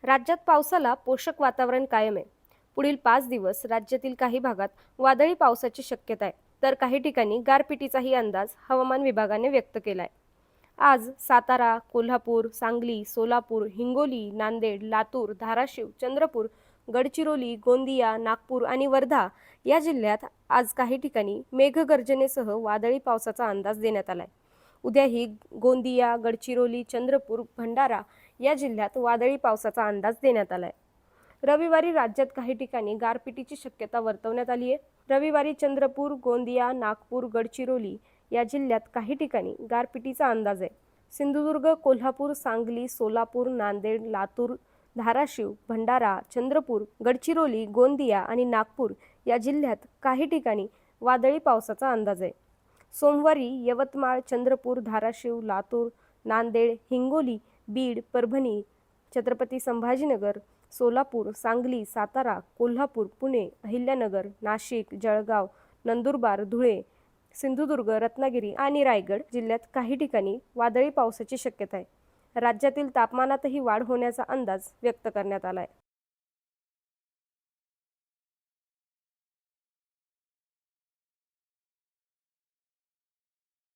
राज्यात पावसाला पोषक वातावरण कायम आहे. पुढील 5 दिवस राज्यातील काही भागात वादळी पावसाची शक्यता आहे, तर काही ठिकाणी गारपिटीचाही अंदाज हवामान विभागाने व्यक्त केलाय. आज सातारा, कोल्हापूर, सांगली, सोलापूर, हिंगोली, नांदेड, लातूर, धाराशिव, चंद्रपूर, गडचिरोली, गोंदिया, नागपूर आणि वर्धा या जिल्ह्यात आज काही ठिकाणी मेघगर्जनेसह वादळी पावसाचा अंदाज देण्यात आलाय. उद्याही गोंदिया, गडचिरोली, चंद्रपूर, भंडारा या जिल्ह्यात वादळी पावसाचा अंदाज देण्यात आलाय. रविवारी राज्यात काही ठिकाणी गारपिटीची शक्यता वर्तवण्यात आली आहे. रविवारी चंद्रपूर, गोंदिया, नागपूर, गडचिरोली या जिल्ह्यात काही ठिकाणी गारपिटीचा अंदाज आहे. सिंधुदुर्ग, कोल्हापूर, सांगली, सोलापूर, नांदेड, लातूर, धाराशिव, भंडारा, चंद्रपूर, गडचिरोली, गोंदिया आणि नागपूर या जिल्ह्यात काही ठिकाणी वादळी पावसाचा अंदाज आहे. सोमवारी यवतमाळ, चंद्रपूर, धाराशिव, लातूर, नांदेड, हिंगोली, बीड, परभणी, छत्रपती संभाजीनगर, सोलापूर, सांगली, सातारा, कोल्हापूर, पुणे, अहिल्यानगर, नाशिक, जळगाव, नंदुरबार, धुळे, सिंधुदुर्ग, रत्नागिरी आणि रायगड जिल्ह्यात काही ठिकाणी वादळी पावसाची शक्यता आहे. राज्यातील तापमानातही वाढ होण्याचा अंदाज व्यक्त करण्यात आला आहे.